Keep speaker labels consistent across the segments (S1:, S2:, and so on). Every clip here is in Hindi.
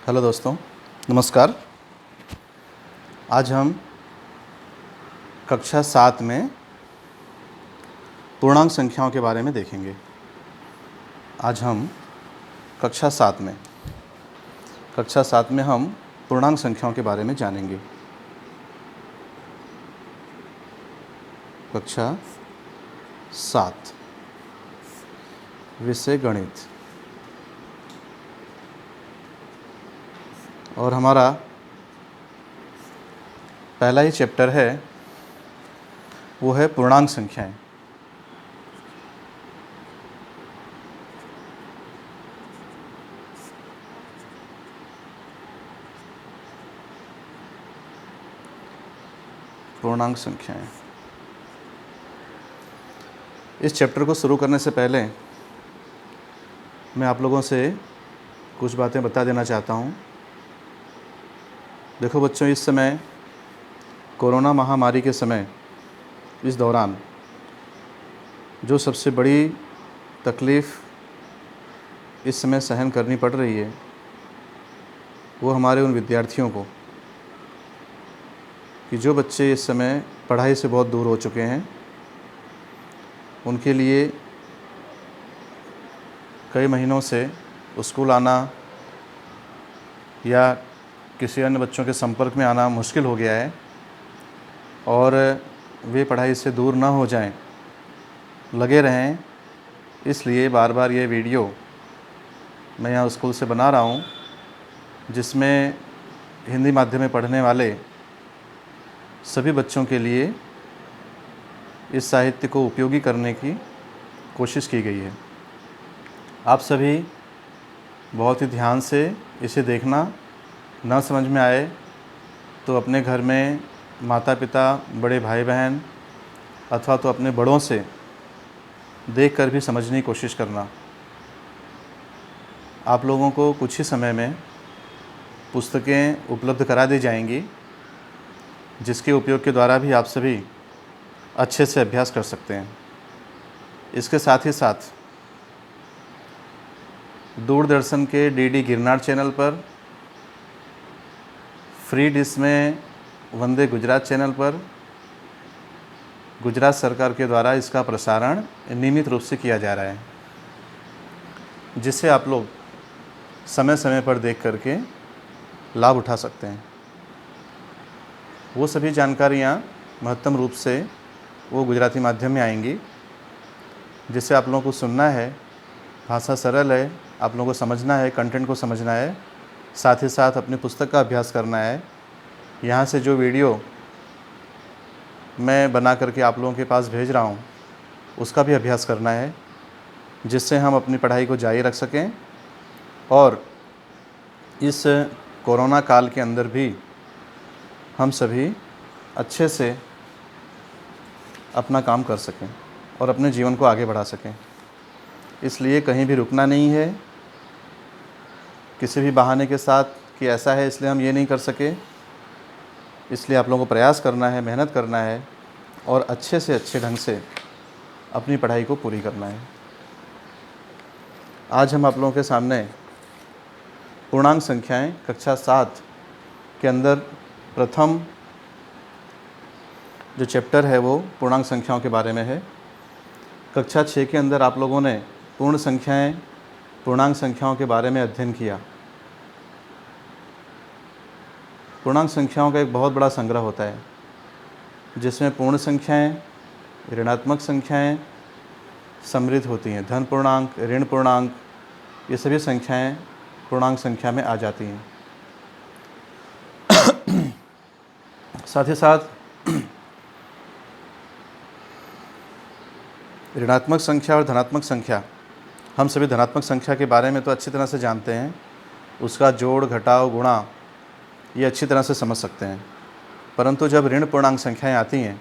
S1: हेलो दोस्तों, नमस्कार। आज हम कक्षा 7 में पूर्णांक संख्याओं के बारे में देखेंगे। आज हम कक्षा 7 में हम पूर्णांक संख्याओं के बारे में जानेंगे। कक्षा 7 विषय गणित, और हमारा पहला ही चैप्टर है वो है पूर्णांक संख्याएं। पूर्णांक संख्याएं। इस चैप्टर को शुरू करने से पहले मैं आप लोगों से कुछ बातें बता देना चाहता हूँ। देखो बच्चों, इस समय कोरोना महामारी के समय, इस दौरान जो सबसे बड़ी तकलीफ़ इस समय सहन करनी पड़ रही है वो हमारे उन विद्यार्थियों को, कि जो बच्चे इस समय पढ़ाई से बहुत दूर हो चुके हैं, उनके लिए कई महीनों से स्कूल आना या किसी अन्य बच्चों के संपर्क में आना मुश्किल हो गया है, और वे पढ़ाई से दूर ना हो जाएं, लगे रहें, इसलिए बार बार ये वीडियो मैं यहाँ स्कूल से बना रहा हूँ, जिसमें हिंदी माध्यम में पढ़ने वाले सभी बच्चों के लिए इस साहित्य को उपयोगी करने की कोशिश की गई है। आप सभी बहुत ही ध्यान से इसे देखना। ना समझ में आए तो अपने घर में माता पिता, बड़े भाई बहन अथवा तो अपने बड़ों से देखकर भी समझने की कोशिश करना। आप लोगों को कुछ ही समय में पुस्तकें उपलब्ध करा दी जाएंगी, जिसके उपयोग के द्वारा भी आप सभी अच्छे से अभ्यास कर सकते हैं। इसके साथ ही साथ दूरदर्शन के डीडी गिरनार चैनल पर, फ्री डिश में वंदे गुजरात चैनल पर गुजरात सरकार के द्वारा इसका प्रसारण नियमित रूप से किया जा रहा है, जिससे आप लोग समय समय पर देख करके लाभ उठा सकते हैं। वो सभी जानकारियाँ महत्तम रूप से वो गुजराती माध्यम में आएंगी, जिससे आप लोगों को सुनना है। भाषा सरल है, आप लोगों को समझना है, कंटेंट को समझना है, साथ ही साथ अपनी पुस्तक का अभ्यास करना है। यहाँ से जो वीडियो मैं बना करके आप लोगों के पास भेज रहा हूँ, उसका भी अभ्यास करना है, जिससे हम अपनी पढ़ाई को जारी रख सकें और इस कोरोना काल के अंदर भी हम सभी अच्छे से अपना काम कर सकें और अपने जीवन को आगे बढ़ा सकें। इसलिए कहीं भी रुकना नहीं है, किसी भी बहाने के साथ कि ऐसा है इसलिए हम ये नहीं कर सके। इसलिए आप लोगों को प्रयास करना है, मेहनत करना है और अच्छे से अच्छे ढंग से अपनी पढ़ाई को पूरी करना है। आज हम आप लोगों के सामने पूर्णांक संख्याएं कक्षा 7 के अंदर प्रथम जो चैप्टर है वो पूर्णांक संख्याओं के बारे में है। कक्षा 6 के अंदर आप लोगों ने पूर्ण संख्याएं, पूर्णांक संख्याओं के बारे में अध्ययन किया। पूर्णांक संख्याओं का एक बहुत बड़ा संग्रह होता है, जिसमें पूर्ण संख्याएं, ऋणात्मक संख्याएं सम्मिलित होती हैं। धन पूर्णांक, ऋण पूर्णांक, ये सभी संख्याएं पूर्णांक संख्या में आ जाती हैं। साथ ही साथ ऋणात्मक संख्या और धनात्मक संख्या, हम सभी धनात्मक संख्या के बारे में तो अच्छी तरह से जानते हैं। उसका जोड़, घटाव, गुणा ये अच्छी तरह से समझ सकते हैं, परंतु जब ऋण पूर्णांक संख्याएं आती हैं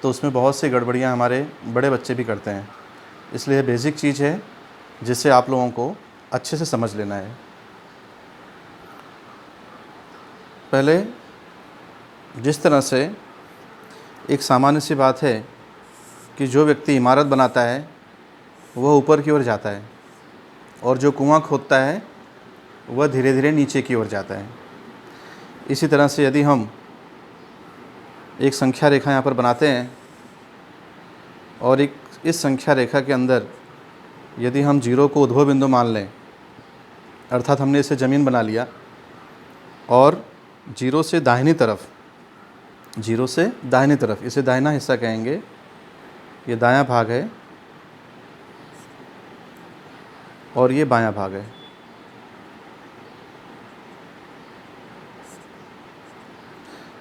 S1: तो उसमें बहुत सी गड़बड़ियां हमारे बड़े बच्चे भी करते हैं। इसलिए बेसिक चीज़ है, जिसे आप लोगों को अच्छे से समझ लेना है। पहले जिस तरह से एक सामान्य सी बात है कि जो व्यक्ति इमारत बनाता है वह ऊपर की ओर जाता है, और जो कुआं खोदता है वह धीरे धीरे नीचे की ओर जाता है। इसी तरह से यदि हम एक संख्या रेखा यहाँ पर बनाते हैं और इस संख्या रेखा के अंदर यदि हम जीरो को उद्भव बिंदु मान लें, अर्थात हमने इसे ज़मीन बना लिया और जीरो से दाहिनी तरफ इसे दाहिना हिस्सा कहेंगे, ये दायां भाग है और ये बायां भाग है।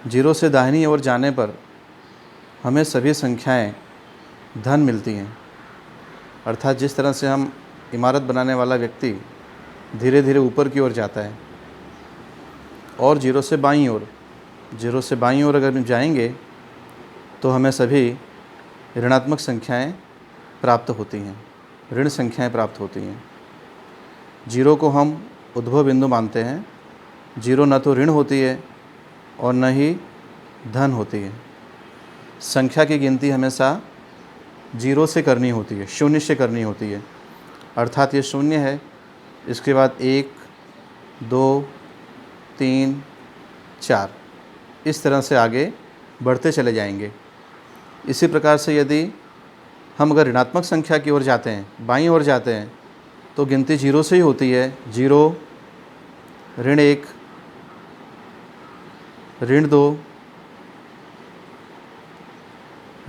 S1: जीरो से दाहिनी ओर जाने पर हमें सभी संख्याएं धन मिलती हैं। अर्थात जिस तरह से हम इमारत बनाने वाला व्यक्ति धीरे धीरे ऊपर की ओर जाता है और जीरो से बाईं ओर अगर हम जाएंगे तो हमें सभी ऋणात्मक संख्याएं प्राप्त होती हैं, ऋण संख्याएं प्राप्त होती हैं। जीरो को हम उद्भव बिंदु मानते हैं। जीरो न तो ऋण होती है और न ही धन होती है। संख्या की गिनती हमेशा जीरो से करनी होती है, शून्य से करनी होती है। अर्थात ये शून्य है, इसके बाद 1 2 3 4 इस तरह से आगे बढ़ते चले जाएंगे। इसी प्रकार से यदि हम अगर ऋणात्मक संख्या की ओर जाते हैं, बाईं ओर जाते हैं, तो गिनती जीरो से ही होती है। 0 ऋण 1 ऋण 2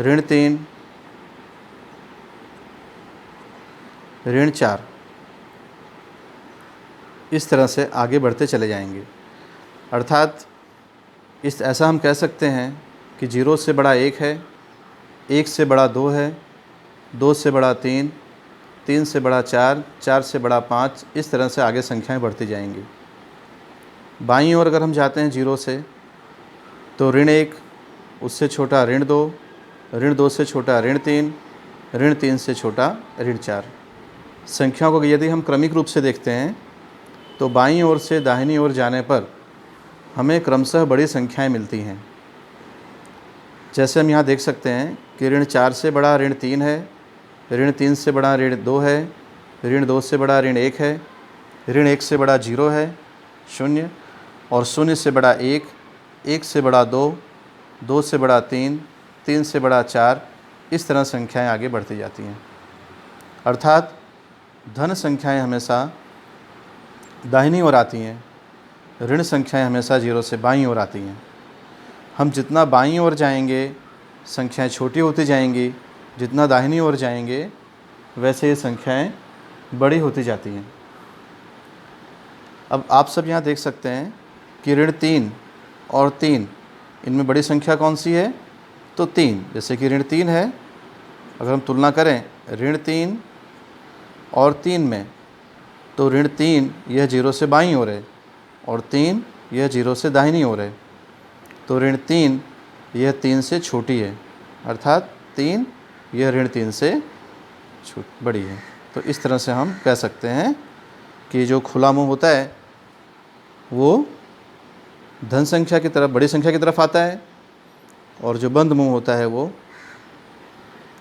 S1: ऋण 3 ऋण 4 इस तरह से आगे बढ़ते चले जाएंगे। अर्थात ऐसा हम कह सकते हैं कि 0 से बड़ा 1 है, 1 से बड़ा 2 है, 2 से बड़ा 3, 3 से बड़ा 4, 4 से बड़ा 5, इस तरह से आगे संख्याएं बढ़ती जाएंगी। बाईं ओर अगर हम जाते हैं 0 से, तो ऋण 1 उससे छोटा ऋण 2, ऋण 2 से छोटा ऋण 3, ऋण 3 से छोटा ऋण 4। संख्याओं को यदि हम क्रमिक रूप से देखते हैं तो बाईं ओर से दाहिनी ओर जाने पर हमें क्रमशः बड़ी संख्याएं मिलती हैं। जैसे हम यहाँ देख सकते हैं कि ऋण 4 से बड़ा ऋण 3 है, ऋण 3 से बड़ा ऋण 2 है, ऋण 2 से बड़ा ऋण 1 है, ऋण 1 से बड़ा 0 है, 0, और 0 से बड़ा 1, 1 से बड़ा 2, 2 से बड़ा 3, 3 से बड़ा 4, इस तरह संख्याएं आगे बढ़ती जाती हैं। अर्थात धन संख्याएं हमेशा दाहिनी ओर आती हैं, ऋण संख्याएं हमेशा 0 से बाईं ओर आती हैं। हम जितना बाईं ओर जाएंगे संख्याएं छोटी होती जाएंगी, जितना दाहिनी ओर जाएंगे वैसे ये संख्याएं बड़ी होती जाती हैं। अब आप सब यहाँ देख सकते हैं कि ऋण 3 और 3 इनमें बड़ी संख्या कौन सी है? तो 3। जैसे कि ऋण 3 है, अगर हम तुलना करें ऋण 3 और 3 में, तो ऋण 3 यह 0 से बाईं ओर है और 3 यह 0 से दाहिनी ओर है। तो ऋण 3 यह 3 से छोटी है, अर्थात 3 यह ऋण 3 से बड़ी है। तो इस तरह से हम कह सकते हैं कि जो खुला मुंह होता है वो धन संख्या की तरफ, बड़ी संख्या की तरफ आता है, और जो बंद मुंह होता है वो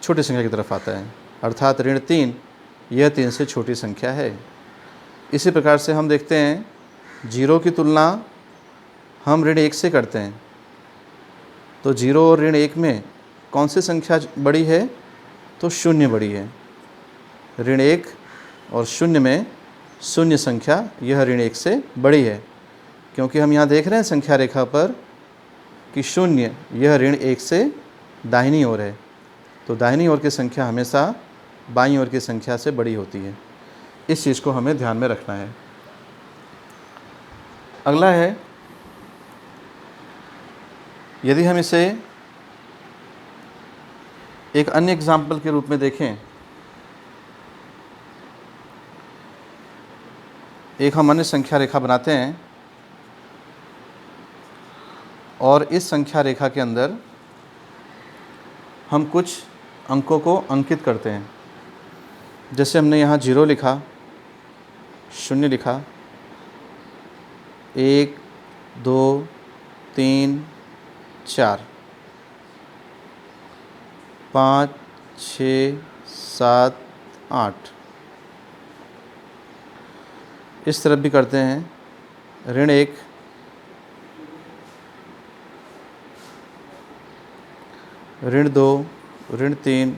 S1: छोटी संख्या की तरफ आता है। अर्थात ऋण 3 यह 3 से छोटी संख्या है। इसी प्रकार से हम देखते हैं 0 की तुलना हम ऋण 1 से करते हैं, तो 0 और ऋण 1 में कौन सी संख्या बड़ी है? तो 0 बड़ी है। ऋण 1 और 0 में 0 संख्या यह ऋण 1 से बड़ी है, क्योंकि हम यहाँ देख रहे हैं संख्या रेखा पर कि 0 यह ऋण 1 से दाहिनी ओर है। तो दाहिनी ओर की संख्या हमेशा बाईं ओर की संख्या से बड़ी होती है। इस चीज़ को हमें ध्यान में रखना है। अगला है, यदि हम इसे एक अन्य एग्जाम्पल के रूप में देखें, एक हम अन्य संख्या रेखा बनाते हैं और इस संख्या रेखा के अंदर हम कुछ अंकों को अंकित करते हैं। जैसे हमने यहाँ 0 लिखा, 0 लिखा, 1 2 3 4 5 6 7 8, इस तरफ भी करते हैं। ऋण 1, ऋण 2, ऋण 3,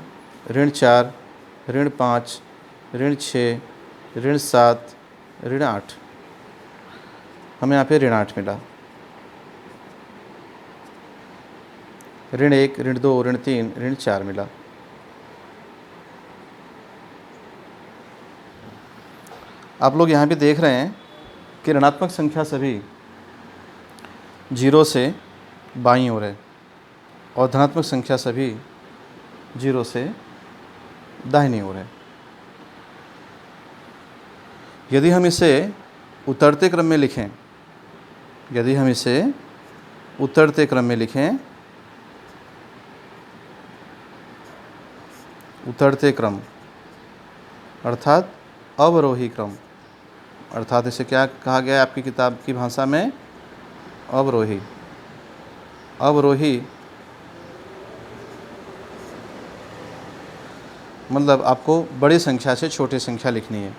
S1: ऋण 4, ऋण 5, ऋण 6, ऋण 7, ऋण 8। हमें यहाँ पे ऋण 8 मिला। ऋण 1, ऋण 2, ऋण 3, ऋण 4 मिला। आप लोग यहाँ पे देख रहे हैं कि ऋणात्मक संख्या सभी 0 से बाईं ओर है और धनात्मक संख्या सभी 0 से दाहिनी ओर है। यदि हम इसे उतरते क्रम में लिखें, उतरते क्रम अर्थात अवरोही क्रम, अर्थात इसे क्या कहा गया है आपकी किताब की भाषा में? अवरोही। मतलब आपको बड़ी संख्या से छोटी संख्या लिखनी है।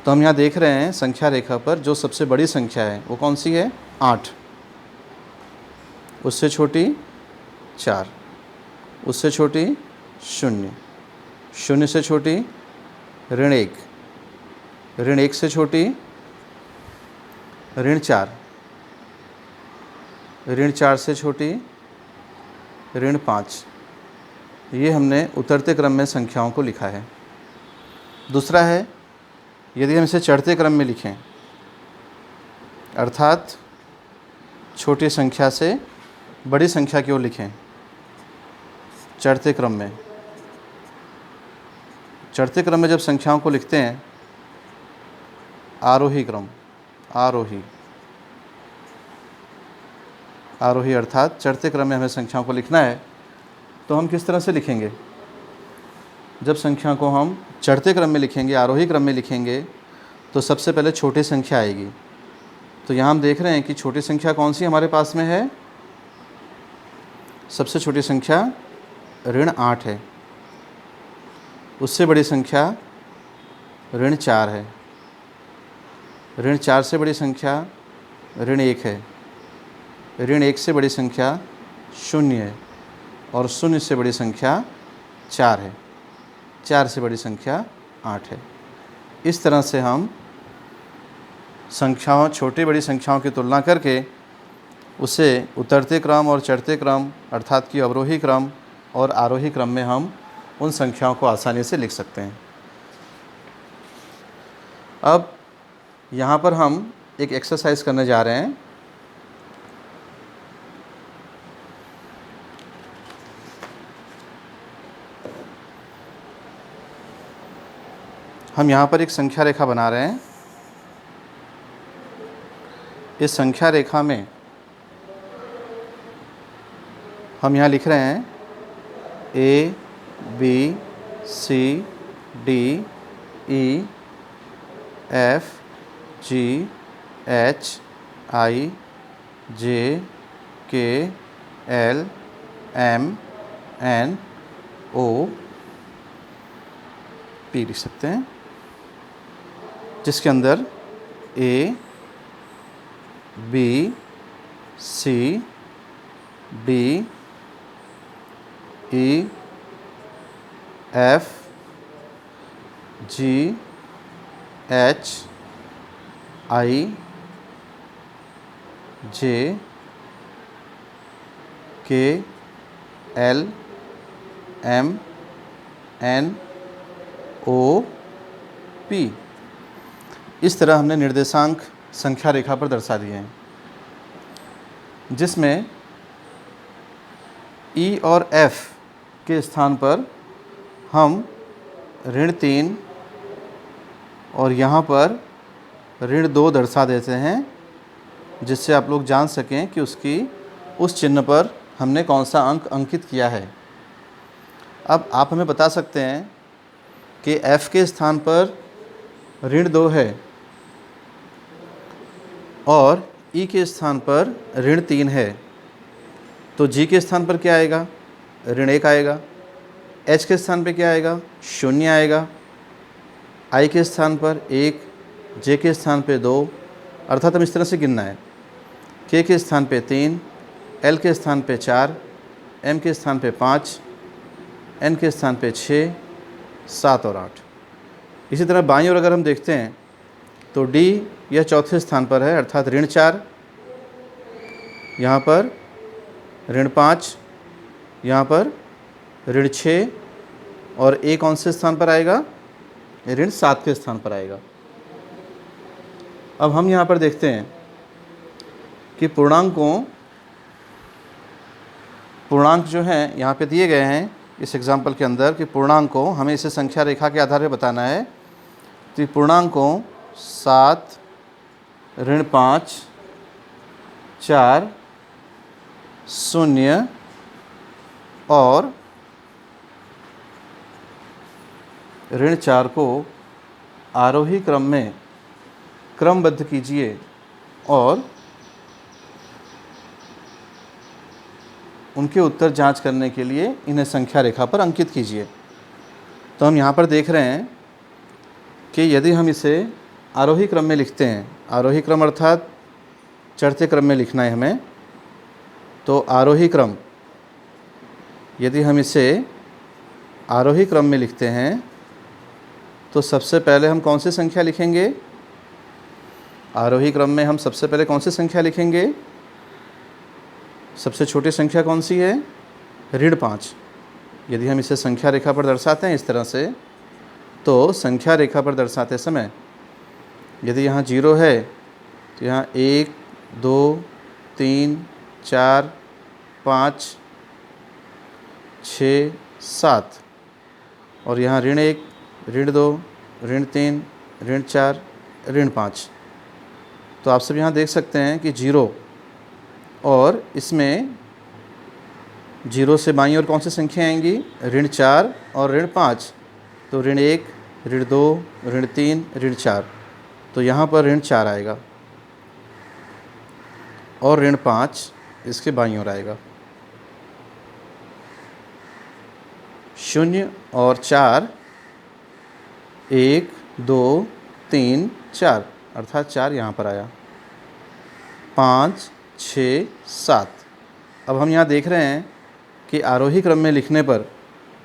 S1: तो हम यहाँ देख रहे हैं संख्या रेखा पर जो सबसे बड़ी संख्या है वो कौन सी है? 8। उससे छोटी 4, उससे छोटी 0, 0 से छोटी ऋण 1, ऋण 1 से छोटी ऋण 4, ऋण 4 से छोटी ऋण 5। ये हमने उतरते क्रम में संख्याओं को लिखा है। दूसरा है, यदि हम इसे चढ़ते क्रम में लिखें, अर्थात छोटी संख्या से बड़ी संख्या की ओर लिखें, चढ़ते क्रम में जब संख्याओं को लिखते हैं, आरोही क्रम, आरोही अर्थात चढ़ते क्रम में हमें संख्याओं को लिखना है, तो हम किस तरह से लिखेंगे? जब संख्या को हम चढ़ते क्रम में लिखेंगे, आरोही क्रम में लिखेंगे, तो सबसे पहले छोटी संख्या आएगी। तो यहाँ हम देख रहे हैं कि छोटी संख्या कौन सी हमारे पास में है? सबसे छोटी संख्या ऋण 8 है। उससे बड़ी संख्या ऋण 4 है। ऋण 4 से बड़ी संख्या ऋण 1 है। ऋण 1 से बड़ी संख्या 0 है और 0 से बड़ी संख्या 4 है। 4 से बड़ी संख्या 8 है। इस तरह से हम संख्याओं, छोटी बड़ी संख्याओं की तुलना करके उसे उतरते क्रम और चढ़ते क्रम अर्थात कि अवरोही क्रम और आरोही क्रम में हम उन संख्याओं को आसानी से लिख सकते हैं। अब यहाँ पर हम एक एक्सरसाइज करने जा रहे हैं। हम यहाँ पर एक संख्या रेखा बना रहे हैं। इस संख्या रेखा में हम यहाँ लिख रहे हैं A, B, C, D, E, F, G, H, I, J, K, L, M, N, O, P लिख सकते हैं, जिसके अंदर A, B, C, D, E, F, G, H, I, J, K, L, M, N, O, P। इस तरह हमने निर्देशांक संख्या रेखा पर दर्शा दिए हैं, जिसमें E और F के स्थान पर हम ऋण 3 और यहाँ पर ऋण 2 दर्शा देते हैं, जिससे आप लोग जान सकें कि उस चिन्ह पर हमने कौन सा अंक अंकित किया है। अब आप हमें बता सकते हैं कि F के स्थान पर ऋण 2 है और E के स्थान पर ऋण 3 है, तो G के स्थान पर क्या आएगा? ऋण 1 आएगा। H के स्थान पर क्या आएगा? 0 आएगा। I के स्थान पर 1, जे के स्थान पे 2, अर्थात हम इस तरह से गिनना है, के स्थान पे 3, एल के स्थान पे 4, एम के स्थान पे 5, एन के स्थान पे 6, 7 और 8। इसी तरह बाईं ओर अगर हम देखते हैं तो डी यह चौथे स्थान पर है, अर्थात -4, यहाँ पर -5, यहाँ पर -6 और ए कौन से स्थान पर आएगा? -7 के स्थान पर आएगा। अब हम यहाँ पर देखते हैं कि पूर्णांक जो हैं यहाँ पे दिए गए हैं इस एग्जाम्पल के अंदर कि पूर्णांक को हमें इसे संख्या रेखा के आधार पर बताना है। तो पूर्णांक को 7, -5, 4, 0 और -4 को आरोही क्रम में क्रमबद्ध कीजिए और उनके उत्तर जांच करने के लिए इन्हें संख्या रेखा पर अंकित कीजिए। तो हम यहाँ पर देख रहे हैं कि यदि हम इसे आरोही क्रम में लिखते हैं, आरोही क्रम अर्थात चढ़ते क्रम में लिखना है हमें, तो आरोही क्रम यदि हम इसे आरोही क्रम में लिखते हैं तो सबसे पहले हम कौन सी संख्या लिखेंगे? आरोही क्रम में हम सबसे पहले कौन सी संख्या लिखेंगे? सबसे छोटी संख्या कौन सी है? -5। यदि हम इसे संख्या रेखा पर दर्शाते हैं इस तरह से, तो संख्या रेखा पर दर्शाते समय यदि यहाँ 0 है तो यहाँ 1, 2, 3, 4, 5, 6, 7 और यहाँ -1, -2, -3, -4, -5। तो आप सब यहाँ देख सकते हैं कि 0 और इसमें 0 से बाईं ओर कौन सी संख्या आएंगी? -4 और -5। तो -1, -2, -3, -4। तो यहाँ पर -4 आएगा और -5 इसके बाईं ओर आएगा। 0 और 4, 1, 2, 3, 4 अर्थात 4 यहाँ पर आया। 5, 6, 7। अब हम यहाँ देख रहे हैं कि आरोही क्रम में लिखने पर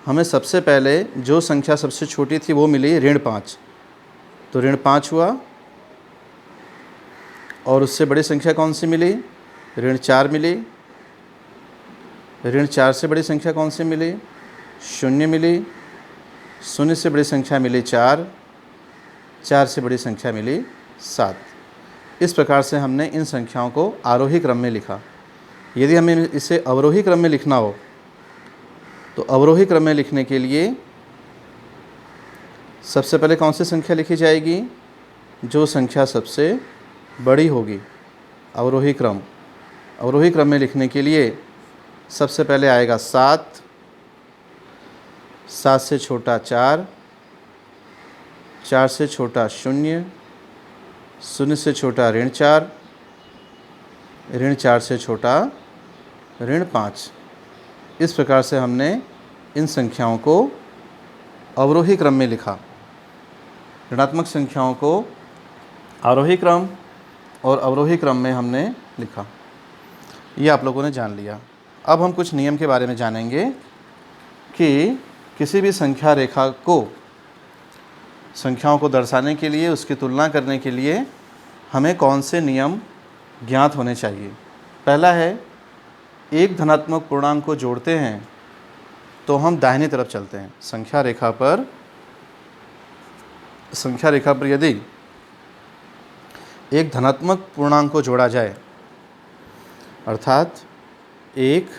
S1: हमें सबसे पहले जो संख्या सबसे छोटी थी वो मिली -5। तो -5 हुआ और उससे बड़ी संख्या कौन सी मिली? -4 मिली। -4 से बड़ी संख्या कौन सी मिली? 0 मिली। 0 से बड़ी संख्या मिली 4। 4 से बड़ी संख्या मिली 7। इस प्रकार से हमने इन संख्याओं को आरोही क्रम में लिखा। यदि हमें इसे अवरोही क्रम में लिखना हो तो अवरोही क्रम में लिखने के लिए सबसे पहले कौन सी संख्या लिखी जाएगी? जो संख्या सबसे बड़ी होगी। अवरोही क्रम में लिखने के लिए सबसे पहले आएगा 7, 7 से छोटा 4, 4 से छोटा 0, 0 से छोटा -4, -4 से छोटा -5। इस प्रकार से हमने इन संख्याओं को अवरोही क्रम में लिखा। ऋणात्मक संख्याओं को आरोही क्रम और अवरोही क्रम में हमने लिखा। ये आप लोगों ने जान लिया। अब हम कुछ नियम के बारे में जानेंगे कि किसी भी संख्या रेखा को संख्याओं को दर्शाने के लिए, उसकी तुलना करने के लिए हमें कौन से नियम ज्ञात होने चाहिए। पहला है, एक धनात्मक पूर्णांक को जोड़ते हैं तो हम दाहिनी तरफ चलते हैं। संख्या रेखा पर यदि एक धनात्मक पूर्णांक को जोड़ा जाए, अर्थात एक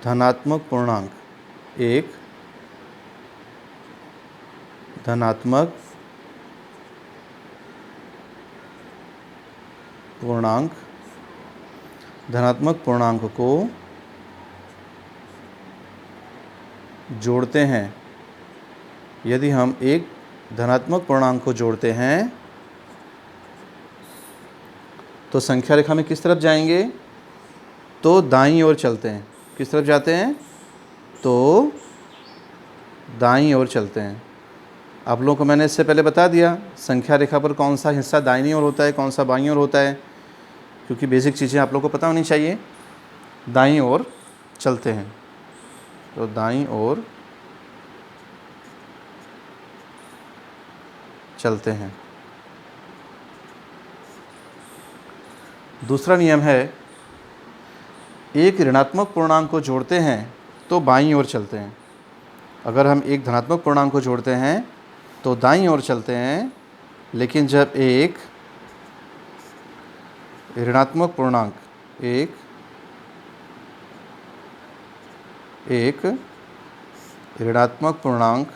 S1: धनात्मक पूर्णांक, एक धनात्मक पूर्णांक को जोड़ते हैं। यदि हम एक धनात्मक पूर्णांक को जोड़ते हैं तो संख्या रेखा में किस तरफ जाएंगे? तो दाईं ओर चलते हैं। किस तरफ जाते हैं? तो दाईं ओर चलते हैं। आप लोगों को मैंने इससे पहले बता दिया संख्या रेखा पर कौन सा हिस्सा दाहिनी ओर होता है, कौन सा बाईं ओर होता है, क्योंकि बेसिक चीज़ें आप लोगों को पता होनी चाहिए। दाईं ओर चलते हैं, तो दाईं ओर चलते हैं। दूसरा नियम है, एक ऋणात्मक पूर्णांक को जोड़ते हैं तो बाईं ओर चलते हैं। अगर हम एक धनात्मक पूर्णांक को जोड़ते हैं तो दाईं ओर चलते हैं, लेकिन जब एक ऋणात्मक पूर्णांक एक ऋणात्मक पूर्णांक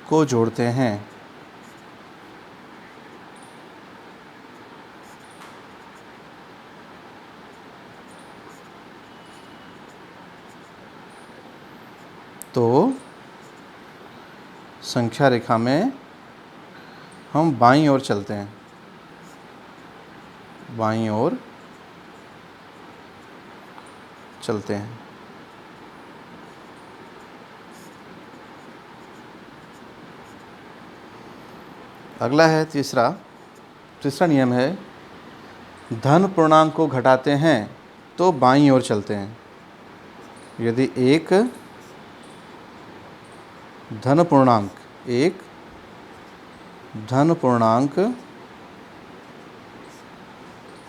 S1: को जोड़ते हैं तो संख्या रेखा में हम बाईं ओर चलते हैं, बाईं ओर चलते हैं। अगला है तीसरा नियम है, धन पूर्णांक को घटाते हैं तो बाईं ओर चलते हैं। यदि एक धन पूर्णांक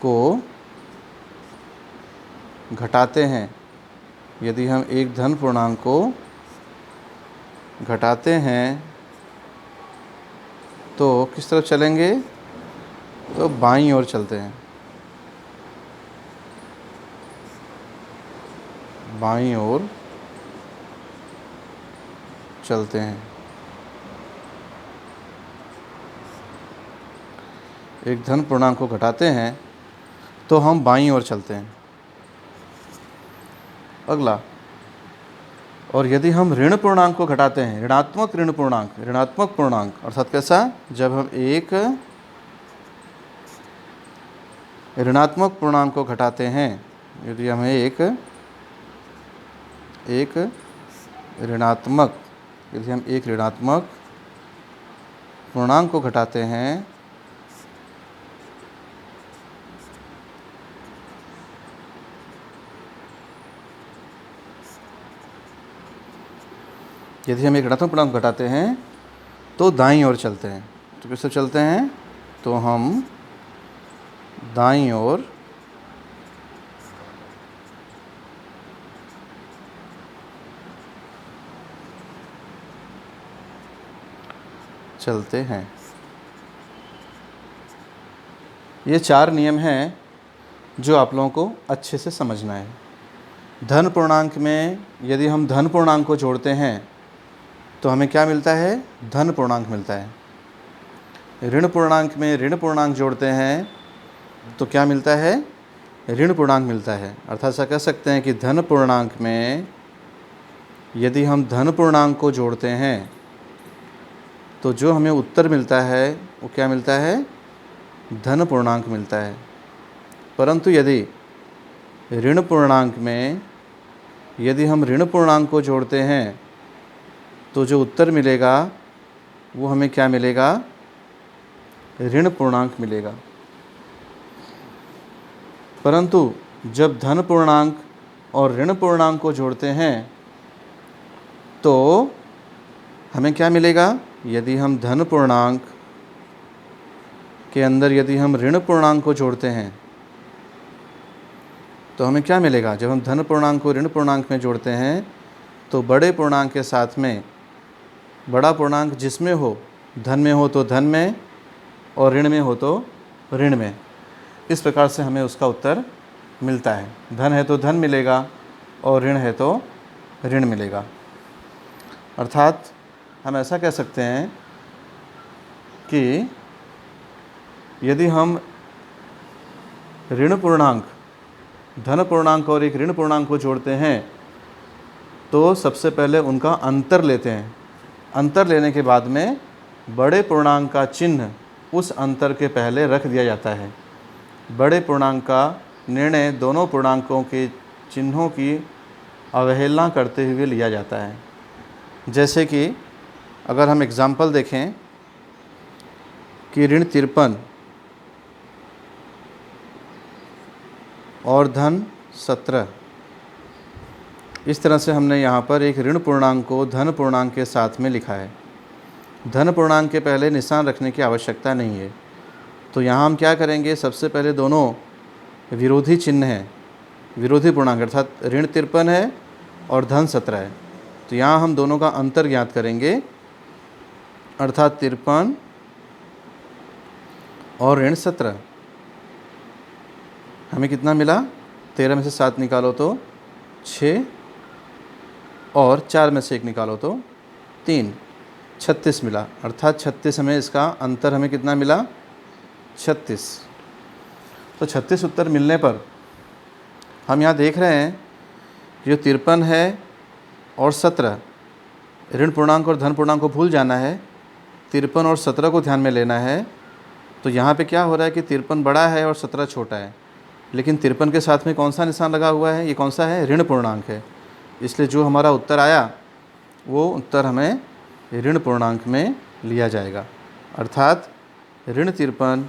S1: को घटाते हैं, यदि हम एक धन पूर्णांक को घटाते हैं तो किस तरफ चलेंगे, तो बाईं ओर चलते हैं, बाईं ओर चलते हैं। एक धन पूर्णांक को घटाते हैं तो हम बाईं ओर चलते हैं। अगला, और यदि हम ऋण पूर्णांक को घटाते हैं, ऋणात्मक पूर्णांक अर्थात कैसा, जब हम एक ऋणात्मक पूर्णांक को घटाते हैं, यदि हमें एक ऋणात्मक पूर्णांक को घटाते हैं तो दाईं ओर चलते हैं। तो किस तरफ चलते हैं, तो हम दाईं ओर चलते हैं। ये 4 नियम हैं जो आप लोगों को अच्छे से समझना है। धन पूर्णांक में यदि हम धन पूर्णांक को जोड़ते हैं तो हमें क्या मिलता है, धन पूर्णांक मिलता है। ऋण पूर्णांक में ऋण पूर्णांक जोड़ते हैं तो क्या मिलता है, ऋण पूर्णांक मिलता है। अर्थात ऐसा कह सकते हैं कि धन पूर्णांक में यदि हम धन पूर्णांक को जोड़ते हैं तो जो हमें उत्तर मिलता है वो क्या मिलता है, धन पूर्णांक मिलता है। परंतु यदि ऋण पूर्णांक में यदि हम ऋण पूर्णांक को जोड़ते हैं तो जो उत्तर मिलेगा वो हमें क्या मिलेगा, ऋण पूर्णांक मिलेगा। परंतु जब धन पूर्णांक और ऋण पूर्णांक को जोड़ते हैं तो हमें क्या मिलेगा, यदि हम धन पूर्णांक के अंदर यदि हम ऋण पूर्णांक को जोड़ते हैं तो हमें क्या मिलेगा, जब हम धन पूर्णांक को ऋण पूर्णांक में जोड़ते हैं तो बड़े पूर्णांक के साथ में बड़ा पूर्णांक जिसमें हो, धन में हो तो धन में और ऋण में हो तो ऋण में। इस प्रकार से हमें उसका उत्तर मिलता है। धन है तो धन मिलेगा और ऋण है तो ऋण मिलेगा। अर्थात हम ऐसा कह सकते हैं कि यदि हम ऋण पूर्णांक, धन पूर्णांक और एक ऋण पूर्णांक को जोड़ते हैं तो सबसे पहले उनका अंतर लेते हैं। अंतर लेने के बाद में बड़े पूर्णांक का चिन्ह उस अंतर के पहले रख दिया जाता है। बड़े पूर्णांक का निर्णय दोनों पूर्णांकों के चिन्हों की अवहेलना करते हुए लिया जाता है। जैसे कि अगर हम एग्ज़ाम्पल देखें कि ऋण 53 और धन 17, इस तरह से हमने यहाँ पर एक ऋण पूर्णांक को धन पूर्णांक के साथ में लिखा है। धन पूर्णांक के पहले निशान रखने की आवश्यकता नहीं है। तो यहाँ हम क्या करेंगे, सबसे पहले दोनों विरोधी चिन्ह हैं, विरोधी पूर्णांक, अर्थात ऋण 53 है और धन 17 है। तो यहाँ हम दोनों का अंतर ज्ञात करेंगे, अर्थात 53 और ऋण 17। हमें कितना मिला, 13 में से 7 निकालो तो 6 और 4 में से 1 निकालो तो 3, 36 मिला। अर्थात 36 हमें इसका अंतर हमें कितना मिला, 36। तो 36 उत्तर मिलने पर हम यहाँ देख रहे हैं कि जो 53 है और 17, ऋण पूर्णांक और धन पूर्णांक को भूल जाना है, 53 और 17 को ध्यान में लेना है। तो यहाँ पे क्या हो रहा है कि 53 बड़ा है और 17 छोटा है, लेकिन 53 के साथ में कौन सा निशान लगा हुआ है, ये कौन सा है, ऋण पूर्णांक है। इसलिए जो हमारा उत्तर आया वो उत्तर हमें ऋण पूर्णांक में लिया जाएगा। अर्थात ऋण 53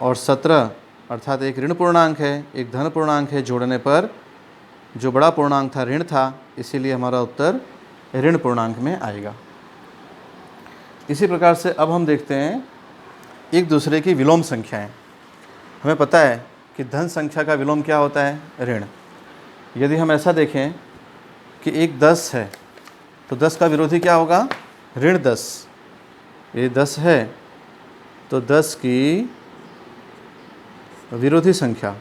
S1: और 17, अर्थात एक ऋण पूर्णांक है, एक धन पूर्णांक है, जोड़ने पर जो बड़ा पूर्णांक था ऋण था, इसीलिए हमारा उत्तर ऋण पूर्णांक में आएगा। इसी प्रकार से अब हम देखते हैं एक दूसरे की विलोम संख्याएं। हमें पता है कि धन संख्या का विलोम क्या होता है, ऋण। यदि हम ऐसा देखें कि एक 10 है तो 10 का विरोधी क्या होगा, ऋण 10। ये 10 है तो 10 की विरोधी संख्या,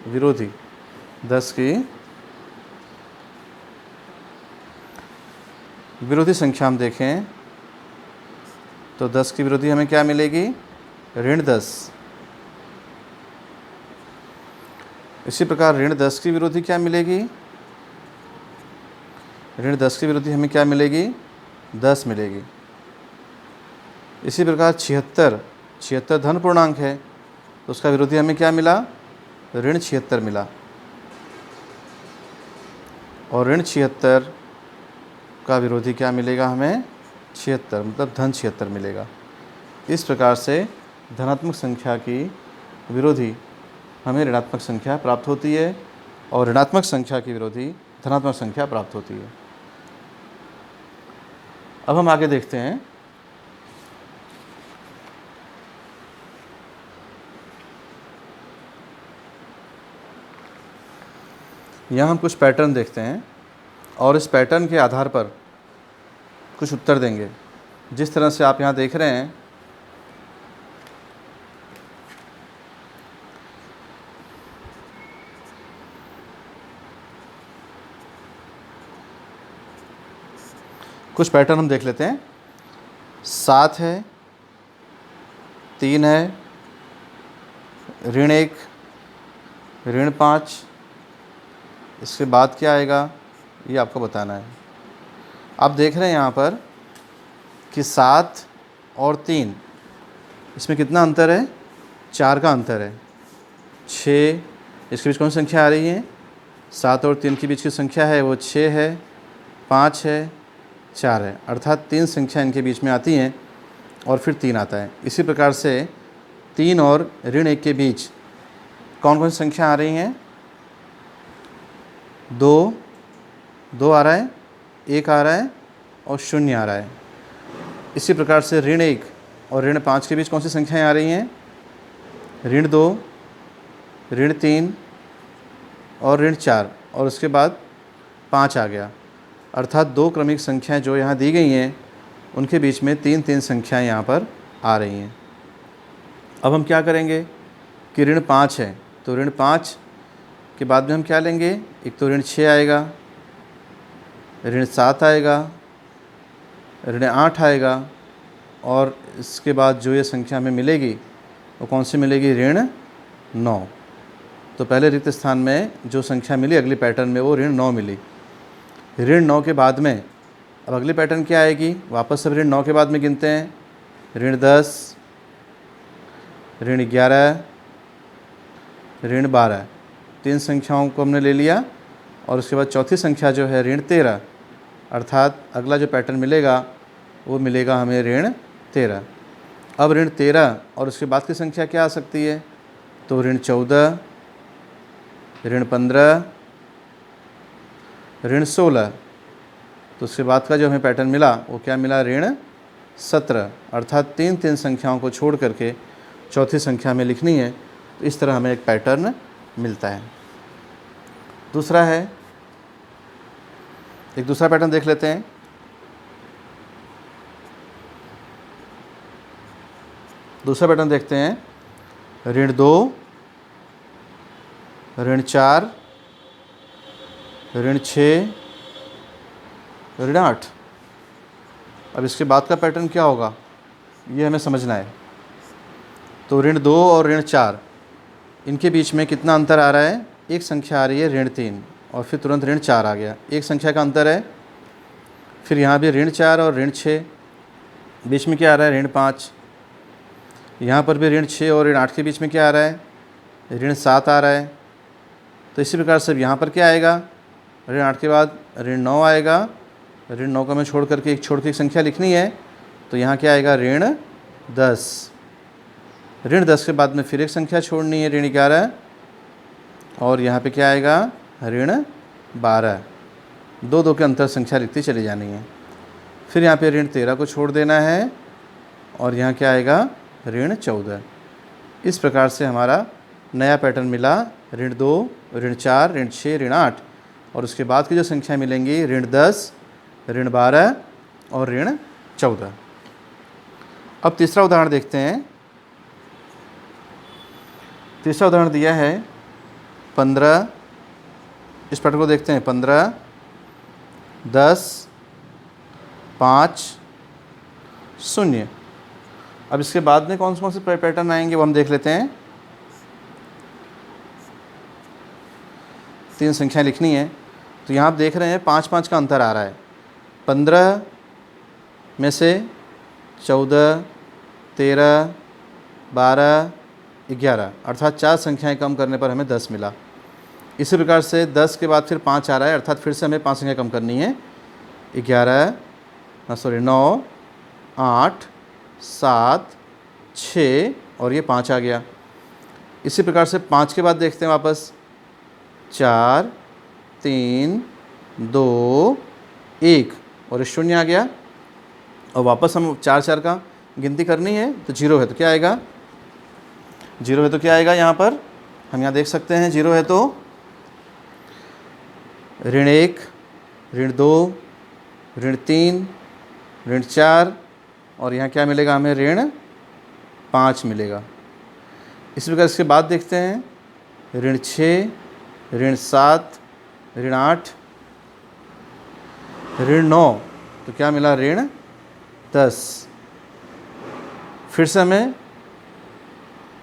S1: विरोधी 10 की विरोधी संख्या हम देखें तो 10 की विरोधी हमें क्या मिलेगी, ऋण 10। इसी प्रकार ऋण 10 की विरोधी क्या मिलेगी, ऋण 10 की विरोधी हमें क्या मिलेगी, 10 मिलेगी। इसी प्रकार 76 धन पूर्णांक है तो उसका विरोधी हमें क्या मिला, ऋण 76 मिला। और ऋण 76 का विरोधी क्या मिलेगा हमें, 76, मतलब धन 76 मिलेगा। इस प्रकार से धनात्मक संख्या की विरोधी हमें ऋणात्मक संख्या प्राप्त होती है और ऋणात्मक संख्या की विरोधी धनात्मक संख्या प्राप्त होती है। अब हम आगे देखते हैं। यहाँ हम कुछ पैटर्न देखते हैं और इस पैटर्न के आधार पर कुछ उत्तर देंगे। जिस तरह से आप यहाँ देख रहे हैं, कुछ पैटर्न हम देख लेते हैं। 7 है, 3 है, ऋण 1, ऋण 5, इसके बाद क्या आएगा ये आपको बताना है। आप देख रहे हैं यहाँ पर कि 7 और 3, इसमें कितना अंतर है, 4 का अंतर है। 6, इसके बीच कौन सी संख्या आ रही है, 7 और 3 के बीच की संख्या है वो 6 है, 5 है, 4 है। अर्थात 3 संख्या इनके बीच में आती हैं और फिर 3 आता है। इसी प्रकार से 3 और ऋण 1 के बीच कौन कौन सी संख्या आ रही हैं, 2 आ रहा है, 1 आ रहा है और 0 आ रहा है। इसी प्रकार से ऋण 1 और ऋण 5 के बीच कौन सी संख्याएं आ रही हैं, ऋण 2, ऋण 3 और ऋण 4, और उसके बाद 5 आ गया। अर्थात 2 क्रमिक संख्याएं जो यहाँ दी गई हैं उनके बीच में 3 संख्याएं यहाँ पर आ रही हैं। अब हम क्या करेंगे कि ऋण 5 है तो ऋण 5 के बाद में हम क्या लेंगे, एक तो ऋण 6 आएगा, ऋण 7 आएगा, ऋण 8 आएगा, और इसके बाद जो ये संख्या हमें मिलेगी वो कौन सी मिलेगी, ऋण 9। तो पहले रिक्त स्थान में जो संख्या मिली अगली पैटर्न में वो ऋण 9 मिली। ऋण 9 के बाद में अब अगली पैटर्न क्या आएगी, वापस सब ऋण 9 के बाद में गिनते हैं, ऋण 10, ऋण 11, ऋण 12, 3 संख्याओं को हमने ले लिया और उसके बाद चौथी संख्या जो है ऋण 13, अर्थात अगला जो पैटर्न मिलेगा वो मिलेगा हमें ऋण 13। अब ऋण 13 और उसके बाद की संख्या क्या आ सकती है? तो ऋण 14, ऋण 15, ऋण 16। तो उसके बाद का जो हमें पैटर्न मिला वो क्या मिला? ऋण 17, अर्थात 3 संख्याओं को छोड़ करके चौथी संख्या में लिखनी है। तो इस तरह हमें एक पैटर्न मिलता है। दूसरा है, एक दूसरा पैटर्न देख लेते हैं। दूसरा पैटर्न देखते हैं, ऋण 2, ऋण 4, ऋण 6, ऋण 8। अब इसके बाद का पैटर्न क्या होगा ये हमें समझना है। तो ऋण 2 और ऋण 4, इनके बीच में कितना अंतर आ रहा है? एक संख्या आ रही है ऋण 3 और फिर तुरंत ऋण 4 आ गया, एक संख्या का अंतर है। फिर यहाँ भी ऋण 4 और ऋण 6, बीच में क्या आ रहा है? ऋण 5। यहाँ पर भी ऋण 6 और ऋण 8 के बीच में क्या आ रहा है? ऋण 7 आ रहा है। तो इसी प्रकार से यहाँ पर क्या आएगा? ऋण 8 के बाद ऋण 9 आएगा। ऋण 9 को हमें छोड़ करके एक संख्या लिखनी है। तो यहाँ क्या आएगा? ऋण 10। ऋण 10 के बाद में फिर एक संख्या छोड़नी है, ऋण 11। और यहाँ पे क्या आएगा? ऋण 12। 2 के अंतर संख्या लिखती चली जानी है। फिर यहाँ पे ऋण 13 को छोड़ देना है और यहाँ क्या आएगा? ऋण 14। इस प्रकार से हमारा नया पैटर्न मिला, ऋण 2, ऋण 4, ऋण 6, ऋण 8। और उसके बाद की जो संख्या मिलेंगी ऋण 10, ऋण 12 और ऋण 14। अब तीसरा उदाहरण देखते हैं। तीसरा उदाहरण दिया है 15, इस पैटर्न को देखते हैं। 15, 10, 5, 0। अब इसके बाद में कौन से पैटर्न आएंगे वो हम देख लेते हैं। 3 संख्याएं लिखनी है। तो यहाँ आप देख रहे हैं 5 का अंतर आ रहा है। 15 में से 14, 13, 12, 11, अर्थात 4 संख्याएं कम करने पर हमें 10 मिला। इसी प्रकार से 10 के बाद फिर 5 आ रहा है, अर्थात फिर से हमें 5 संख्या कम करनी है। 9, 8, 7, 6 और ये 5 आ गया। इसी प्रकार से 5 के बाद देखते हैं वापस 4, 3, 2, 1 और 0 आ गया। और वापस हम 4 का गिनती करनी है। तो 0 है तो क्या आएगा? 0 है तो क्या आएगा? यहाँ पर हम यहाँ देख सकते हैं 0 है तो ऋण 1, ऋण 2, ऋण 3, ऋण 4 और यहाँ क्या मिलेगा हमें? ऋण 5 मिलेगा। इसी प्रकार इसके बाद देखते हैं ऋण 6, ऋण 7, ऋण 8, ऋण 9। तो क्या मिला? ऋण 10। फिर से हमें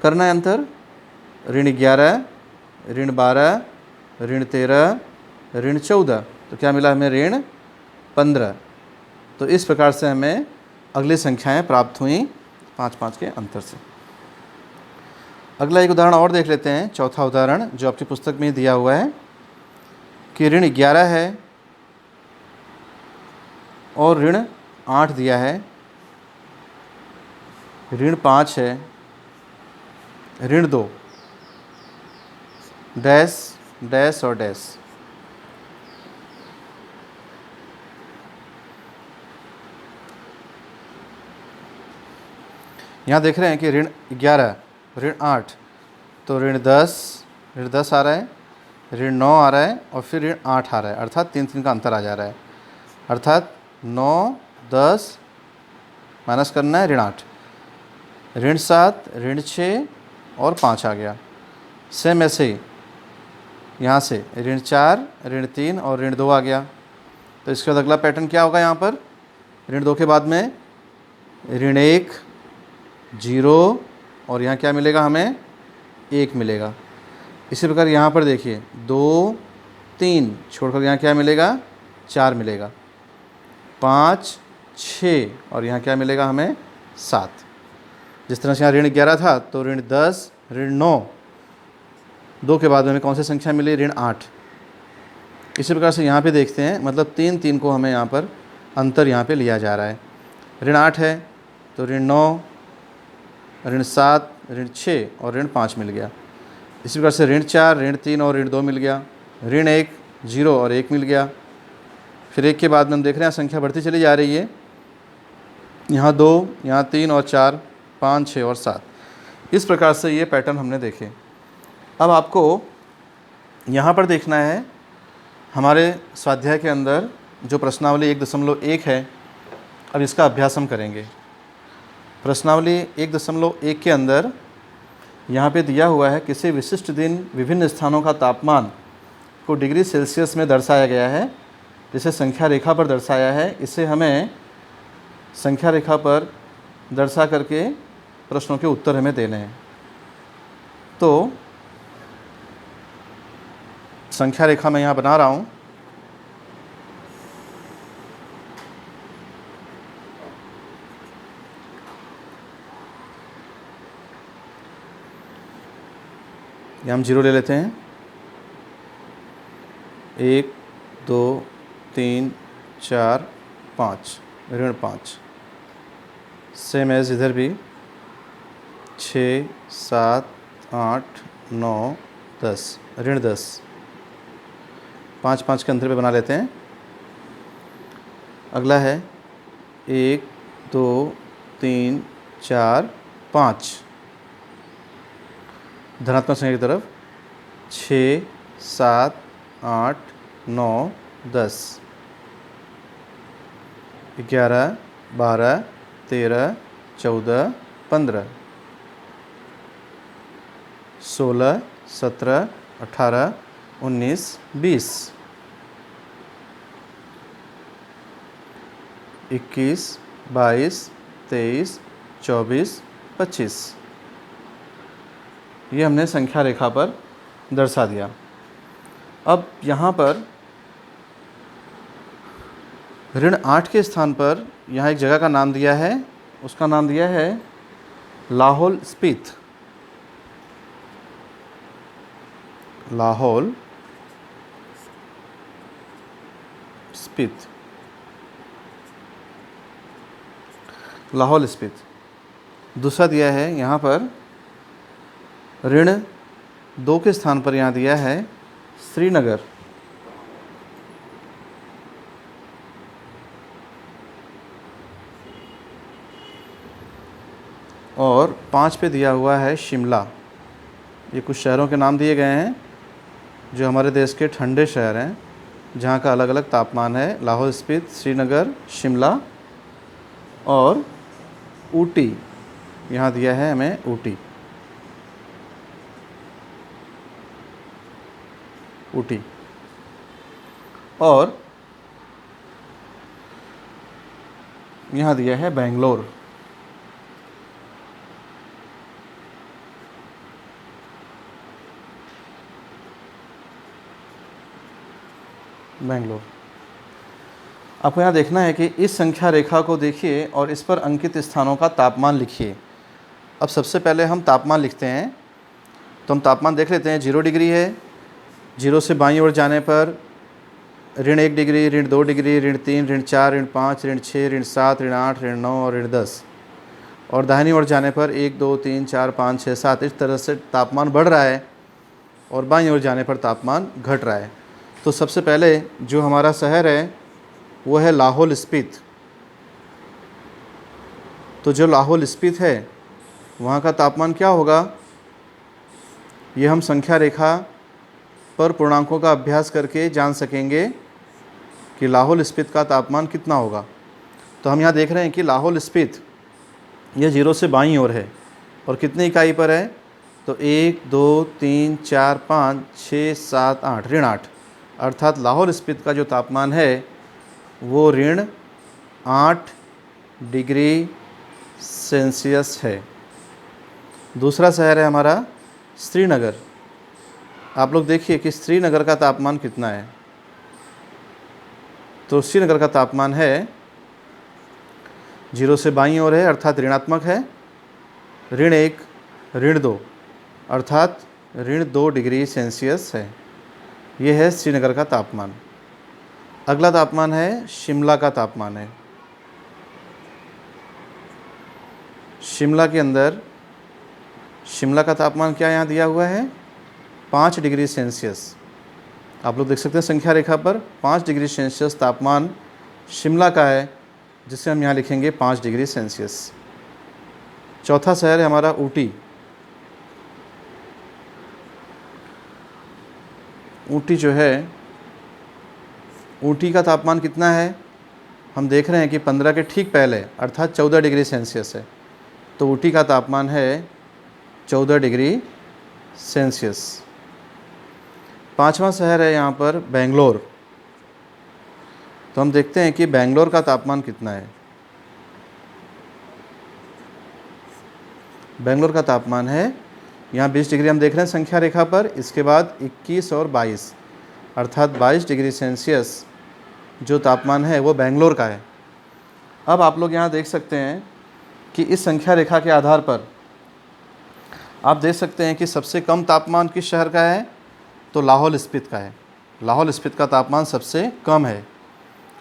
S1: करना है अंतर, ऋण 11, ऋण 12, ऋण 13, ऋण 14। तो क्या मिला हमें? ऋण 15। तो इस प्रकार से हमें अगली संख्याएं प्राप्त हुई 5 के अंतर से। अगला एक उदाहरण और देख लेते हैं, चौथा उदाहरण जो आपकी पुस्तक में दिया हुआ है कि ऋण 11 है और ऋण 8 दिया है, ऋण 5 है, ऋण 2, डैश डैश और डैश। यहाँ देख रहे हैं कि ऋण 11, ऋण 8, तो ऋण 10 आ रहा है, ऋण 9 आ रहा है और फिर ऋण 8 आ रहा है, अर्थात 3 का अंतर आ जा रहा है। अर्थात 9, 10 माइनस करना है, ऋण 8, ऋण 7, ऋण 6 और 5 आ गया। सेम ऐसे ही यहाँ से ऋण 4, ऋण 3 और ऋण 2 आ गया। तो इसके बाद अगला पैटर्न क्या होगा? यहाँ पर ऋण 2 के बाद में ऋण 1, 0 और यहाँ क्या मिलेगा हमें? 1 मिलेगा। इसी प्रकार यहाँ पर देखिए 2, 3 छोड़कर यहाँ क्या मिलेगा? 4 मिलेगा। 5, 6 और यहाँ क्या मिलेगा हमें? 7। जिस तरह से यहाँ ऋण 11 था तो ऋण 10, ऋण 9, 2 के बाद में हमें कौन सी संख्या मिली? ऋण 8। इसी प्रकार से यहाँ पे देखते हैं, मतलब 3 3 को हमें यहाँ पर अंतर यहाँ पे लिया जा रहा है। ऋण 8 है तो ऋण 9, ऋण 7, ऋण 6 और ऋण 5 मिल गया। इसी प्रकार से ऋण 4, ऋण 3 और ऋण 2 मिल गया। ऋण 1, 0 और 1 मिल गया। फिर 1 के बाद में हम देख रहे हैं संख्या बढ़ती चली जा रही है। यहाँ 2, यहाँ 3 और 4, 5, 6 और 7। इस प्रकार से ये पैटर्न हमने देखे। अब आपको यहाँ पर देखना है हमारे स्वाध्याय के अंदर जो प्रश्नावली 1.1 है, अब इसका अभ्यास हम करेंगे। प्रश्नावली 1.1 के अंदर यहाँ पे दिया हुआ है किसी विशिष्ट दिन विभिन्न स्थानों का तापमान को डिग्री सेल्सियस में दर्शाया गया है, जिसे संख्या रेखा पर दर्शाया है। इसे हमें संख्या रेखा पर दर्शा करके प्रश्नों के उत्तर हमें देने हैं। तो संख्या रेखा मैं यहाँ बना रहा हूँ। यहाँ हम 0 ले लेते हैं। 1 2 3 4 5, ऋण 5। सेम एज इधर भी 6 7 8 9 10, ऋण 10। 5 5 के अंतर पे बना लेते हैं। अगला है 1 2 3 4 5, धनात्मक संख्या की तरफ 6 7 8 9 10, 11 12 13 14 15, 16 17 18 19 20, 21 22 23 24 25। ये हमने संख्या रेखा पर दर्शा दिया। अब यहाँ पर ऋण 8 के स्थान पर यहाँ एक जगह का नाम दिया है, उसका नाम दिया है लाहौल स्पीति। लाहौल स्पीति, लाहौल स्पीति। दूसरा दिया है यहाँ पर ऋण 2 के स्थान पर यहाँ दिया है श्रीनगर। और 5 पे दिया हुआ है शिमला। ये कुछ शहरों के नाम दिए गए हैं जो हमारे देश के ठंडे शहर हैं, जहाँ का अलग अलग तापमान है। लाहौल स्पीति, श्रीनगर, शिमला और ऊटी। यहाँ दिया है हमें ऊटी। ऊटी और यहाँ दिया है बेंगलोर। बेंगलोर। आपको यहाँ देखना है कि इस संख्या रेखा को देखिए और इस पर अंकित स्थानों का तापमान लिखिए। अब सबसे पहले हम तापमान लिखते हैं, तो हम तापमान देख लेते हैं। 0 डिग्री है, 0 से बाईं ओर जाने पर ऋण 1 डिग्री, ऋण 2 डिग्री, ऋण 3, ऋण 4, ऋण 5, ऋण 6, ऋण 7, ऋण 8, ऋण 9 और ऋण 10। और दाहिनी ओर जाने पर 1 2 3 4 5 6 7 इस तरह से तापमान बढ़ रहा है और बाईं ओर जाने पर तापमान घट रहा है। तो सबसे पहले जो हमारा शहर है वो है लाहौल स्पीति। तो जो लाहौल स्पीति है वहाँ का तापमान क्या होगा, ये हम संख्या रेखा पर पूर्णांकों का अभ्यास करके जान सकेंगे कि लाहौल स्पीति का तापमान कितना होगा। तो हम यहाँ देख रहे हैं कि लाहौल स्पीति ये 0 से बाईं ओर है और कितनी इकाई पर है, तो 1 2 3 4 5 6 7 8, ऋण 8। अर्थात लाहौल स्पीति का जो तापमान है वो ऋण 8 डिग्री सेल्सियस है। दूसरा शहर है हमारा श्रीनगर। आप लोग देखिए कि श्रीनगर का तापमान कितना है। तो श्रीनगर का तापमान है 0 से बाईं ओर है अर्थात ऋणात्मक है, ऋण 1 ऋण 2 अर्थात ऋण 2 डिग्री सेल्सियस है। ये है श्रीनगर का तापमान। अगला तापमान है शिमला का तापमान है। शिमला के अंदर शिमला का तापमान क्या यहाँ दिया हुआ है, 5 डिग्री सेल्सियस। आप लोग देख सकते हैं संख्या रेखा पर 5 डिग्री सेल्सियस तापमान शिमला का है, जिसे हम यहाँ लिखेंगे 5 डिग्री सेल्सियस। चौथा शहर है हमारा ऊटी। ऊटी जो है, ऊटी का तापमान कितना है, हम देख रहे हैं कि 15 के ठीक पहले अर्थात 14 डिग्री सेल्सियस है। तो ऊटी का तापमान है 14 डिग्री सेल्सियस। पांचवा शहर है यहाँ पर बेंगलोर। तो हम देखते हैं कि बेंगलोर का तापमान कितना है। बेंगलोर का तापमान है यहाँ 20 डिग्री हम देख रहे हैं संख्या रेखा पर, इसके बाद 21 और 22 अर्थात 22 डिग्री सेल्सियस जो तापमान है वो बेंगलोर का है। अब आप लोग यहाँ देख सकते हैं कि इस संख्या रेखा के आधार पर आप देख सकते हैं कि सबसे कम तापमान किस शहर का है, तो लाहौल स्पीति का है। लाहौल स्पीति का तापमान सबसे कम है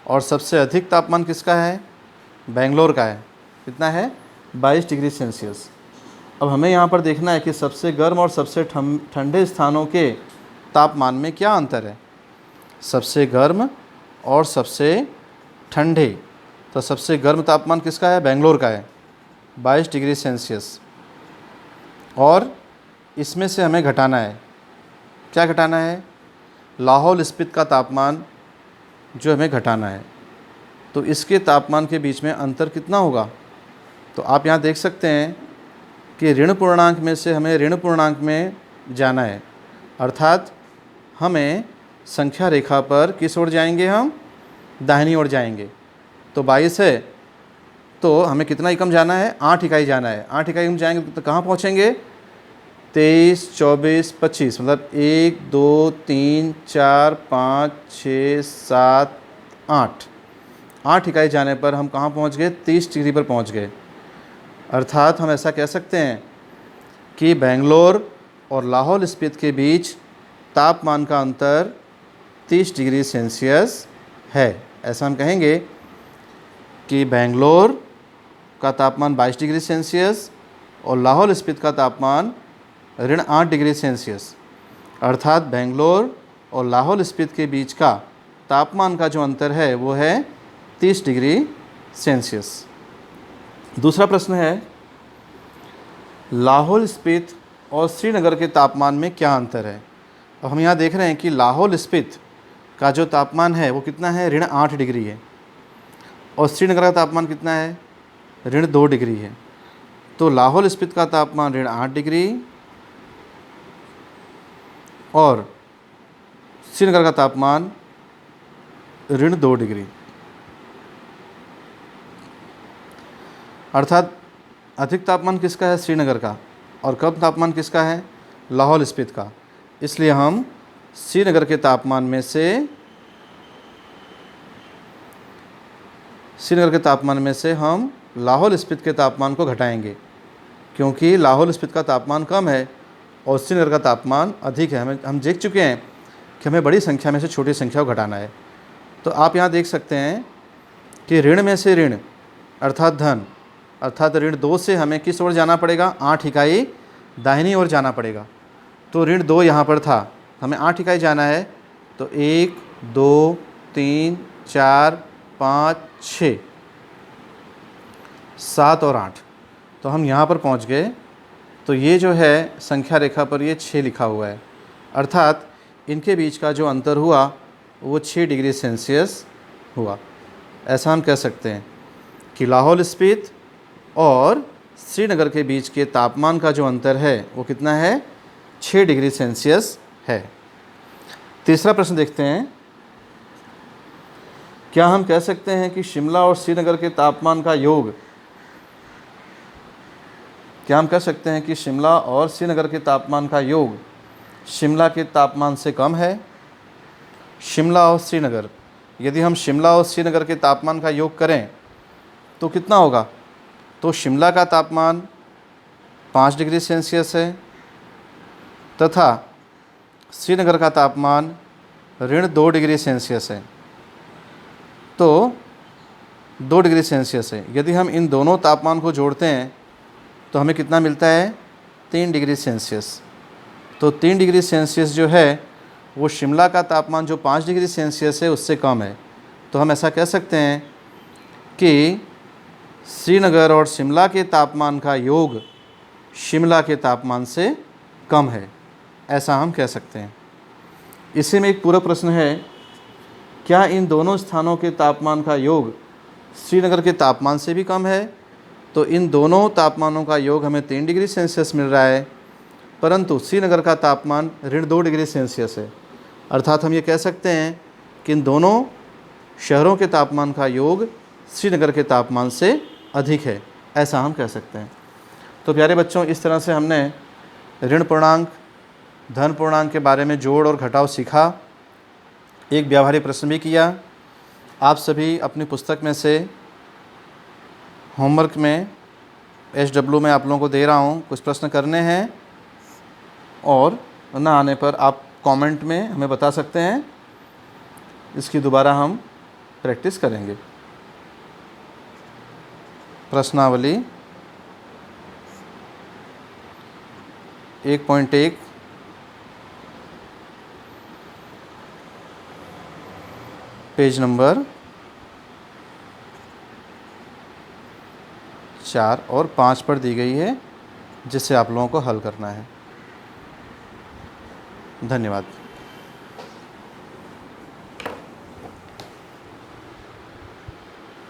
S1: और सबसे अधिक तापमान किसका है, बेंगलोर का है। कितना है, 22 डिग्री सेल्सियस। अब हमें यहाँ पर देखना है कि सबसे गर्म और सबसे ठंडे स्थानों के तापमान में क्या अंतर है। सबसे गर्म और सबसे ठंडे, तो सबसे गर्म तापमान किसका है, बेंगलोर का है, 22 डिग्री सेल्सियस। और इसमें से हमें घटाना है, क्या घटाना है, लाहौल स्पीति का तापमान जो हमें घटाना है। तो इसके तापमान के बीच में अंतर कितना होगा, तो आप यहाँ देख सकते हैं कि ऋण पूर्णांक में से हमें ऋण पूर्णांक में जाना है, अर्थात हमें संख्या रेखा पर किस ओर जाएंगे, हम दाहिनी ओर जाएंगे। तो 22 है तो हमें कितना इकाई जाना है, 8 इकाई जाना है। 8 इकाई हम जाएंगे तो कहाँ पहुँचेंगे, 23, 24, 25, मतलब 1, 2, 3, 4, 5, 6, 7, 8। 8 इकाई जाने पर हम कहाँ पहुँच गए, 30 डिग्री पर पहुँच गए। अर्थात हम ऐसा कह सकते हैं कि बेंगलोर और लाहौल स्पीति के बीच तापमान का अंतर 30 डिग्री सेल्सियस है। ऐसा हम कहेंगे कि बेंगलोर का तापमान 22 डिग्री सेल्सियस और लाहौल स्पीति का तापमान ऋण 8 डिग्री सेल्सियस, अर्थात बेंगलोर और लाहौल स्पीति के बीच का तापमान का जो अंतर है वो है 30 डिग्री सेल्सियस। दूसरा प्रश्न है, लाहौल स्पीति और श्रीनगर के तापमान में क्या अंतर है। अब हम यहाँ देख रहे हैं कि लाहौल स्पीति का जो तापमान है वो कितना है, ऋण 8 डिग्री है, और श्रीनगर का तापमान कितना है, ऋण 2 डिग्री है। तो लाहौल स्पीति का तापमान ऋण 8 डिग्री और श्रीनगर का तापमान ऋण 2 डिग्री, अर्थात अधिक तापमान किसका है, श्रीनगर का, और कम तापमान किसका है, लाहौल स्पीति का। इसलिए हम श्रीनगर के तापमान में से हम लाहौल स्पीति के तापमान को घटाएंगे, क्योंकि लाहौल स्पीति का तापमान कम है और श्रीनगर का तापमान अधिक है। हम देख चुके हैं कि हमें बड़ी संख्या में से छोटी संख्या को घटाना है। तो आप यहाँ देख सकते हैं कि ऋण में से ऋण अर्थात धन, अर्थात ऋण 2 से हमें किस ओर जाना पड़ेगा, 8 इकाई दाहिनी ओर जाना पड़ेगा। तो ऋण 2 यहाँ पर था, हमें 8 इकाई जाना है। तो 1, 2, 3, 4, 5, 6, 7 और 8, तो हम यहाँ पर पहुँच गए। तो ये जो है संख्या रेखा पर ये 6 लिखा हुआ है, अर्थात इनके बीच का जो अंतर हुआ वो 6 डिग्री सेल्सियस हुआ। ऐसा हम कह सकते हैं कि लाहौल स्पीति और श्रीनगर के बीच के तापमान का जो अंतर है वो कितना है, 6 डिग्री सेल्सियस है। तीसरा प्रश्न देखते हैं, क्या हम कह सकते हैं कि शिमला और श्रीनगर के तापमान का योग, क्या हम कह सकते हैं कि शिमला और श्रीनगर के तापमान का योग शिमला के तापमान से कम है। शिमला और श्रीनगर, यदि हम शिमला और श्रीनगर के तापमान का योग करें तो कितना होगा, तो शिमला का तापमान 5 डिग्री सेल्सियस है तथा श्रीनगर का तापमान ऋण 2 डिग्री सेल्सियस है। तो 2 डिग्री सेल्सियस है। यदि हम इन दोनों तापमान को जोड़ते हैं तो हमें कितना मिलता है? 3 डिग्री सेल्सियस। तो 3 डिग्री सेल्सियस जो है वो शिमला का तापमान जो 5 डिग्री सेल्सियस है उससे कम है। तो हम ऐसा कह सकते हैं कि श्रीनगर और शिमला के तापमान का योग शिमला के तापमान से कम है, ऐसा हम कह सकते हैं। इसी में एक पूरा प्रश्न है, क्या इन दोनों स्थानों के तापमान का योग श्रीनगर के तापमान से भी कम है? तो इन दोनों तापमानों का योग हमें 3 डिग्री सेल्सियस मिल रहा है, परंतु श्रीनगर का तापमान -2 डिग्री सेल्सियस है। अर्थात हम ये कह सकते हैं कि इन दोनों शहरों के तापमान का योग श्रीनगर के तापमान से अधिक है, ऐसा हम कह सकते हैं। तो प्यारे बच्चों, इस तरह से हमने ऋण पूर्णांक, धन पूर्णांक के बारे में जोड़ और घटाव सीखा। एक व्यावहारिक प्रश्न भी किया। आप सभी अपनी पुस्तक में से होमवर्क में SW में आप लोगों को दे रहा हूँ, कुछ प्रश्न करने हैं और ना आने पर आप कमेंट में हमें बता सकते हैं। इसकी दोबारा हम प्रैक्टिस करेंगे। प्रश्नावली 1.1 पेज नंबर 4 और 5 पर दी गई है, जिससे आप लोगों को हल करना है। धन्यवाद।